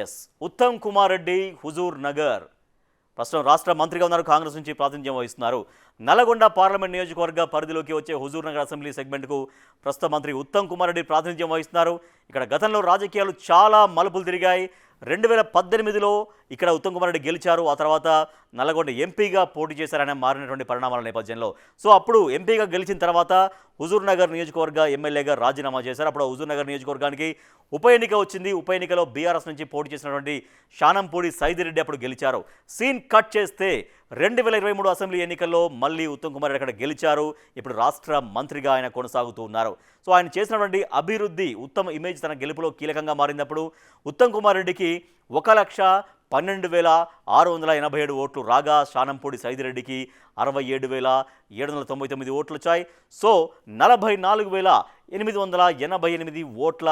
Yes Uttam Kumar Reddy Huzur Nagar ప్రస్తుతం రాష్ట్ర మంత్రిగా ఉన్నారు. కాంగ్రెస్ నుంచి ప్రాతినిధ్యం వహిస్తున్నారు. నల్గొండ పార్లమెంట్ నియోజకవర్గ పరిధిలోకి వచ్చే హుజూర్ నగర్ అసెంబ్లీ సెగ్మెంట్కు ప్రస్తుత మంత్రి ఉత్తమ్ కుమార్ రెడ్డి ప్రాతినిధ్యం వహిస్తున్నారు. ఇక్కడ గతంలో రాజకీయాలు చాలా మలుపులు తిరిగాయి. 2018లో ఇక్కడ ఉత్తమ్ కుమార్ రెడ్డి గెలిచారు. ఆ తర్వాత నల్గొండ ఎంపీగా పోటీ చేశారనే మారినటువంటి పరిణామాల నేపథ్యంలో సో అప్పుడు ఎంపీగా గెలిచిన తర్వాత హుజూర్ నగర్ నియోజకవర్గ ఎమ్మెల్యేగా రాజీనామా చేశారు. అప్పుడు హుజూర్ నగర్ నియోజకవర్గానికి ఉప ఎన్నిక వచ్చింది. ఉప ఎన్నికలో బీఆర్ఎస్ నుంచి పోటీ చేసినటువంటి శానంపూడి సైదిరెడ్డి అప్పుడు గెలిచారు. సీన్ కట్ చేస్తే 2023 అసెంబ్లీ ఎన్నికల్లో మళ్ళీ ఉత్తమ్ కుమార్ రెడ్డి అక్కడ గెలిచారు. ఇప్పుడు రాష్ట్ర మంత్రిగా ఆయన కొనసాగుతూ ఉన్నారు. సో ఆయన చేసినటువంటి అభివృద్ధి ఉత్తమ ఇమేజ్ తన గెలుపులో కీలకంగా మారినప్పుడు ఉత్తమ్ కుమార్ రెడ్డికి 1,12,687 ఓట్లు రాగా శానంపూడి సైదిరెడ్డికి 67,799 ఓట్లు వచ్చాయి. సో 44,888 ఓట్ల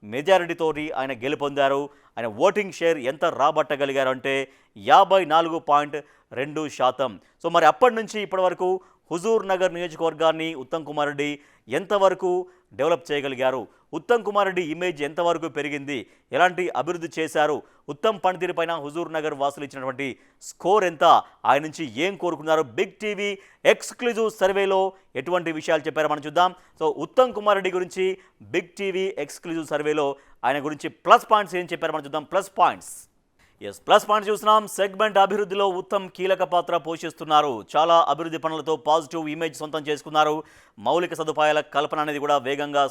మెజారిటీతోటి ఆయన గెలుపొందారు. ఆయన ఓటింగ్ షేర్ ఎంత రాబట్టగలిగారు అంటే 54.2%. సో మరి అప్పటి నుంచి ఇప్పటి వరకు హుజూర్ నగర్ నియోజకవర్గాన్ని ఉత్తమ్ కుమార్ రెడ్డి ఎంతవరకు డెవలప్ చేయగలిగారు, ఉత్తమ్ కుమార్ రెడ్డి ఇమేజ్ ఎంతవరకు పెరిగింది, ఎలాంటి అభివృద్ధి చేశారు, ఉత్తమ్ పనితీరు పైన హుజూర్ నగర్ వాసులు ఇచ్చినటువంటి స్కోర్ ఎంత, ఆయన నుంచి ఏం కోరుకున్నారు, బిగ్ టీవీ ఎక్స్క్లూజివ్ సర్వేలో ఎటువంటి విషయాలు చెప్పారో మనం చూద్దాం. సో ఉత్తమ్ కుమార్ రెడ్డి గురించి బిగ్ టీవీ ఎక్స్క్లూజివ్ సర్వేలో ఆయన గురించి ప్లస్ పాయింట్స్ ఏం చెప్పారో మనం చూద్దాం. ప్లస్ పాయింట్స్ చూస్తున్నాం. సెగ్మెంట్ అభివృద్ధిలో ఉత్తమ్ కీలక పాత్ర పోషిస్తున్నారు. చాలా అభివృద్ధి పనులతో పాజిటివ్ ఇమేజ్ సొంతం చేసుకున్నారు. మౌలిక సదుపాయాల కల్పన అనేది కూడా వేగంగా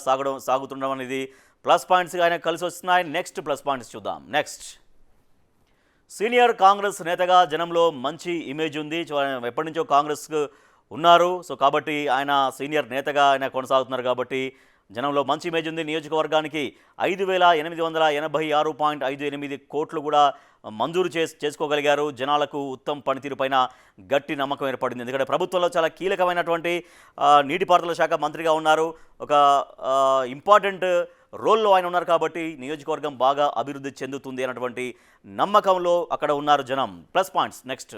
సాగుతుండడం అనేది ప్లస్ పాయింట్స్గా ఆయన కలిసి వస్తున్నాయి. నెక్స్ట్ ప్లస్ పాయింట్స్ చూద్దాం. నెక్స్ట్ సీనియర్ కాంగ్రెస్ నేతగా జనంలో మంచి ఇమేజ్ ఉంది. ఎప్పటి నుంచో కాంగ్రెస్ ఉన్నారు. సో కాబట్టి ఆయన సీనియర్ నేతగా ఆయన కొనసాగుతున్నారు కాబట్టి జనంలో మంచి ఇమేజ్ ఉంది. నియోజకవర్గానికి 5,886.58 కోట్లు కూడా మంజూరు చేసుకోగలిగారు. జనాలకు ఉత్తమ్ పనితీరు పైన గట్టి నమ్మకం ఏర్పడింది. ఎందుకంటే ప్రభుత్వంలో చాలా కీలకమైనటువంటి నీటిపారుదల శాఖ మంత్రిగా ఉన్నారు. ఒక ఇంపార్టెంట్ రోల్లో ఆయన ఉన్నారు కాబట్టి నియోజకవర్గం బాగా అభివృద్ధి చెందుతుంది అన్నటువంటి నమ్మకంలో అక్కడ ఉన్నారు జనం. Plus points. నెక్స్ట్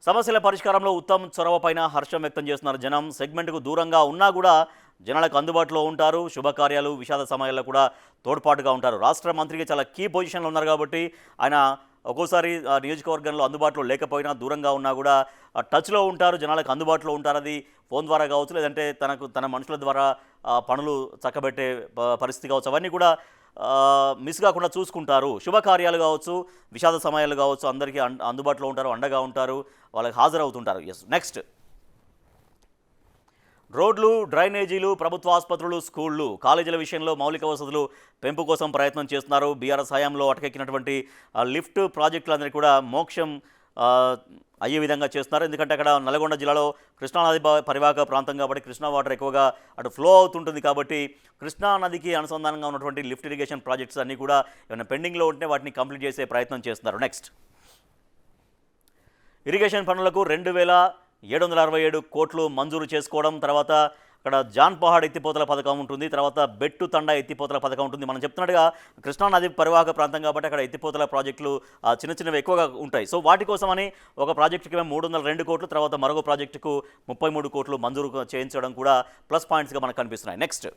సమస్యల పరిష్కారంలో ఉత్తమ్ చొరవ పైన హర్షం వ్యక్తం చేస్తున్నారు జనం. సెగ్మెంట్కు దూరంగా ఉన్నా కూడా జనాలకు అందుబాటులో ఉంటారు. శుభకార్యాలు విషాద సమయాల్లో కూడా తోడ్పాటుగా ఉంటారు. రాష్ట్ర మంత్రికి చాలా కీ పొజిషన్లో ఉన్నారు కాబట్టి ఆయన ఒక్కోసారి నియోజకవర్గంలో అందుబాటులో లేకపోయినా దూరంగా ఉన్నా కూడా టచ్లో ఉంటారు, జనాలకు అందుబాటులో ఉంటారు. అది ఫోన్ ద్వారా కావచ్చు, లేదంటే తన మనుషుల ద్వారా పనులు చక్కబెట్టే పరిస్థితి కావచ్చు, అవన్నీ కూడా మిస్ కాకుండా చూసుకుంటారు. శుభకార్యాలు కావచ్చు, విషాద సమయాలు కావచ్చు, అందరికీ అందుబాటులో ఉంటారు, అండగా ఉంటారు, వాళ్ళకి హాజరవుతుంటారు. నెక్స్ట్ రోడ్లు, డ్రైనేజీలు, ప్రభుత్వ ఆసుపత్రులు, స్కూళ్ళు, కాలేజీల విషయంలో మౌలిక వసతులు పెంపు కోసం ప్రయత్నం చేస్తున్నారు. బీఆర్ఎస్ హయాంలో అటకెక్కినటువంటి లిఫ్ట్ ప్రాజెక్టులందరికీ కూడా మోక్షం అయ్యే విధంగా చేస్తున్నారు. ఎందుకంటే అక్కడ నల్గొండ జిల్లాలో కృష్ణానది పరివాహక ప్రాంతం కాబట్టి కృష్ణా వాటర్ ఎక్కువగా అటు ఫ్లో అవుతుంటుంది కాబట్టి కృష్ణానదికి అనుసంధానంగా ఉన్నటువంటి లిఫ్ట్ ఇరిగేషన్ ప్రాజెక్ట్స్ అన్నీ కూడా ఏమైనా పెండింగ్లో ఉంటే వాటిని కంప్లీట్ చేసే ప్రయత్నం చేస్తున్నారు. నెక్స్ట్ ఇరిగేషన్ పనులకు 2,767 కోట్లు మంజూరు చేసుకోవడం. తర్వాత అక్కడ జాన్పహాడ్ ఎత్తిపోతల పథకం ఉంటుంది, తర్వాత బెట్టు తండా ఎత్తిపోతల పథకం ఉంటుంది. మనం చెప్తున్నట్టుగా కృష్ణానది పరివాహక ప్రాంతం కాబట్టి అక్కడ ఎత్తిపోతల ప్రాజెక్టులు చిన్నవి ఎక్కువగా ఉంటాయి. సో వాటి కోసమని ఒక ప్రాజెక్టుకి 302 కోట్లు, తర్వాత మరొక ప్రాజెక్టుకు 33 కోట్లు మంజూరు చేయించడం కూడా ప్లస్ పాయింట్స్గా మనకు కనిపిస్తున్నాయి. నెక్స్ట్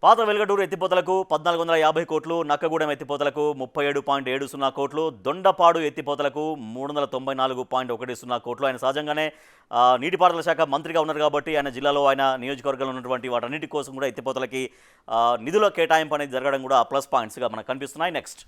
పాత వెలుగటూరు ఎత్తిపోతలకు 1,450 కోట్లు, నక్కగూడెం ఎత్తిపోతలకు 37.70 కోట్లు, దొండపాడు ఎత్తిపోతలకు 394.10 కోట్లు. ఆయన సహజంగానే నీటిపారుదల శాఖ మంత్రిగా ఉన్నారు కాబట్టి ఆయన జిల్లాలో ఆయన నియోజకవర్గంలో ఉన్నటువంటి వాటన్నిటి కోసం కూడా ఎత్తిపోతలకి నిధుల కేటాయింపు అనేది జరగడం కూడా ప్లస్ పాయింట్స్గా మనకు కనిపిస్తున్నాయి. నెక్స్ట్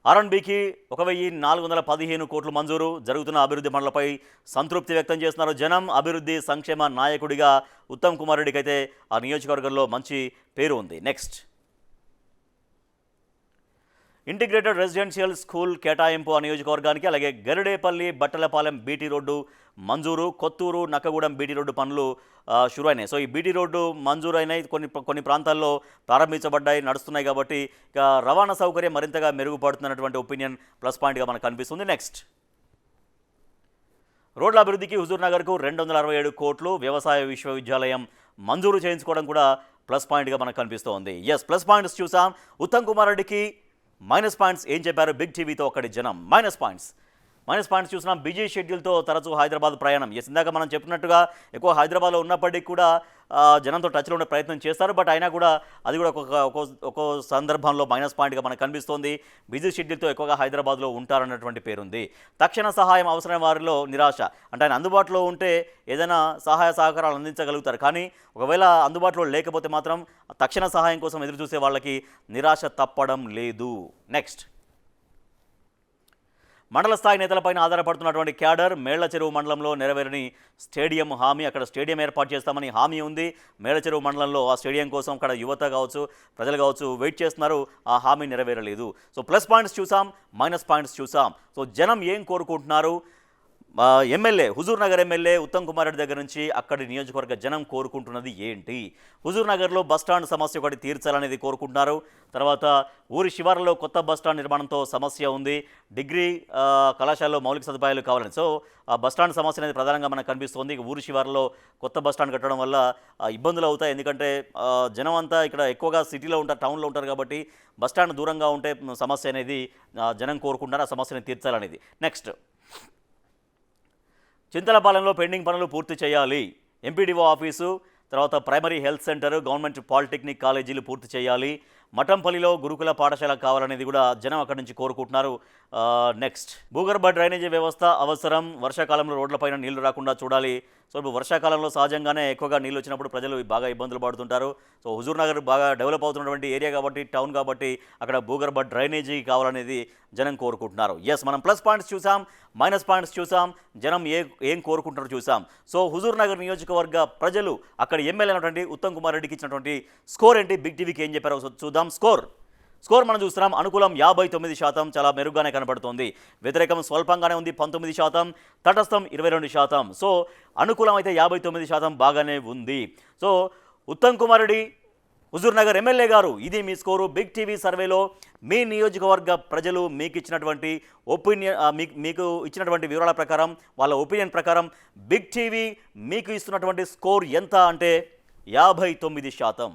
R&Bకి 1,415 కోట్లు మంజూరు. జరుగుతున్న అభివృద్ధి పనులపై సంతృప్తి వ్యక్తం చేస్తున్నారు జనం. అభివృద్ధి సంక్షేమ నాయకుడిగా ఉత్తమ్ కుమార్ రెడ్డికి అయితే ఆ నియోజకవర్గంలో మంచి పేరు ఉంది. నెక్స్ట్ ఇంటిగ్రేటెడ్ రెసిడెన్షియల్ స్కూల్ కేటాయింపు ఆ నియోజకవర్గానికి, అలాగే గరిడేపల్లి బట్టలపాలెం బీటీ రోడ్డు మంజూరు, కొత్తూరు నక్కగూడెం బీటీ రోడ్డు పనులు షురు అయినాయి. సో ఈ బీటీ రోడ్డు మంజూరు అయినాయి, కొన్ని ప్రాంతాల్లో ప్రారంభించబడ్డాయి, నడుస్తున్నాయి కాబట్టి ఇక రవాణా సౌకర్యం మరింతగా మెరుగుపడుతున్నటువంటి ఒపీనియన్ ప్లస్ పాయింట్గా మనకు కనిపిస్తుంది. నెక్స్ట్ రోడ్ల అభివృద్ధికి హుజూర్ నగర్కు 267 కోట్లు, వ్యవసాయ విశ్వవిద్యాలయం మంజూరు చేయించుకోవడం కూడా ప్లస్ పాయింట్గా మనకు కనిపిస్తోంది. ప్లస్ పాయింట్స్ చూసాం. ఉత్తమ్ కుమార్ రెడ్డికి మైనస్ పాయింట్స్ ఏం చెప్పారు బిగ్ టీవీతో ఒక్కడి జనం. మైనస్ పాయింట్స్ మైనస్ పాయింట్స్ చూసినాం. బిజీ షెడ్యూల్తో తరచూ హైదరాబాద్ ప్రయాణం. ఇందాక మనం చెప్పినట్టుగా ఎక్కువ హైదరాబాద్లో ఉన్నప్పటికీ కూడా జనంతో టచ్లో ఉండే ప్రయత్నం చేస్తారు. బట్ అయినా కూడా అది కూడా ఒక్కో సందర్భంలో మైనస్ పాయింట్గా మనకు కనిపిస్తోంది. బిజీ షెడ్యూల్తో ఎక్కువగా హైదరాబాద్లో ఉంటారన్నటువంటి పేరుంది. తక్షణ సహాయం అవసరం వారిలో నిరాశ. అంటే ఆయన అందుబాటులో ఉంటే ఏదైనా సహాయ సహకారాలు అందించగలుగుతారు. కానీ ఒకవేళ అందుబాటులో లేకపోతే మాత్రం తక్షణ సహాయం కోసం ఎదురు చూసే వాళ్ళకి నిరాశ తప్పడం లేదు. నెక్స్ట్, మండల స్థాయి నేతలపైన ఆధారపడుతున్నటువంటి క్యాడర్. మేళ్ల చెరువు మండలంలో నెరవేరని స్టేడియం హామీ. అక్కడ స్టేడియం ఏర్పాటు చేస్తామని హామీ ఉంది. మేళ్ల చెరువు మండలంలో ఆ స్టేడియం కోసం అక్కడ యువత కావచ్చు, ప్రజలు కావచ్చు వెయిట్ చేస్తున్నారు. ఆ హామీ నెరవేరలేదు. సో ప్లస్ పాయింట్స్ చూసాం, మైనస్ పాయింట్స్ చూసాం. సో జనం ఏం కోరుకుంటున్నారు? ఎమ్మెల్యే హుజూర్ నగర్ ఎమ్మెల్యే ఉత్తమ్ కుమార్ రెడ్డి దగ్గర నుంచి అక్కడి నియోజకవర్గ జనం కోరుకుంటున్నది ఏంటి? హుజూర్ నగర్లో బస్టాండ్ సమస్య ఒకటి తీర్చాలనేది కోరుకుంటున్నారు. తర్వాత ఊరి శివార్లలో కొత్త బస్టాండ్ నిర్మాణంతో సమస్య ఉంది. డిగ్రీ కళాశాలలో మౌలిక సదుపాయాలు కావాలని. సో ఆ బస్టాండ్ సమస్య అనేది ప్రధానంగా మనకు కనిపిస్తుంది. ఊరి శివార్లలో కొత్త బస్టాండ్ కట్టడం వల్ల ఇబ్బందులు అవుతాయి. ఎందుకంటే జనం అంతా ఇక్కడ ఎక్కువగా సిటీలో ఉంటారు, టౌన్లో ఉంటారు కాబట్టి బస్టాండ్ దూరంగా ఉంటే సమస్య అనేది జనం కోరుకుంటున్నారు. ఆ సమస్యని తీర్చాలనేది. నెక్స్ట్, చింతలపాలెంలో పెండింగ్ పనులు పూర్తి చేయాలి. ఎంపీడీఓ ఆఫీసు, తర్వాత primary health centre, government polytechnic కాలేజీలు పూర్తి చేయాలి. మఠంపల్లిలో గురుకుల పాఠశాల కావాలనేది కూడా జనం అక్కడి నుంచి కోరుకుంటున్నారు. నెక్స్ట్, భూగర్భ డ్రైనేజీ వ్యవస్థ అవసరం. వర్షాకాలంలో రోడ్లపైన నీళ్లు రాకుండా చూడాలి. సో ఇప్పుడు వర్షాకాలంలో సహజంగానే ఎక్కువగా నీళ్ళు వచ్చినప్పుడు ప్రజలు బాగా ఇబ్బందులు పడుతుంటారు. సో హుజూర్ నగర్ బాగా డెవలప్ అవుతున్నటువంటి ఏరియా కాబట్టి, టౌన్ కాబట్టి అక్కడ భూగర్భ డ్రైనేజీ కావాలనేది జనం కోరుకుంటున్నారు. ఎస్, మనం ప్లస్ పాయింట్స్ చూసాం, మైనస్ పాయింట్స్ చూసాం, జనం ఏం కోరుకుంటున్నారో చూసాం. సో హుజూర్ నగర్ నియోజకవర్గ ప్రజలు అక్కడ ఎమ్మెల్యే అయినటువంటి ఉత్తమ్ కుమార్ రెడ్డికి ఇచ్చినటువంటి స్కోర్ ఏంటి, బిగ్ టీవీకి ఏం చెప్పారో చూద్దాం. స్కోర్ మనం చూస్తున్నాం. అనుకూలం 59%, చాలా మెరుగ్గానే కనబడుతోంది. వ్యతిరేకం స్వల్పంగానే ఉంది 19%, తటస్థం 22%. సో అనుకూలం అయితే 59% బాగానే ఉంది. సో ఉత్తమ్ కుమార్ రెడ్డి హుజూర్ నగర్ ఎమ్మెల్యే గారు, ఇది మీ స్కోరు. బిగ్ టీవీ సర్వేలో మీ నియోజకవర్గ ప్రజలు మీకు ఇచ్చినటువంటి మీకు ఇచ్చినటువంటి వివరాల ప్రకారం, వాళ్ళ ఒపీనియన్ ప్రకారం బిగ్ టీవీ మీకు ఇస్తున్నటువంటి స్కోర్ ఎంత అంటే 59%.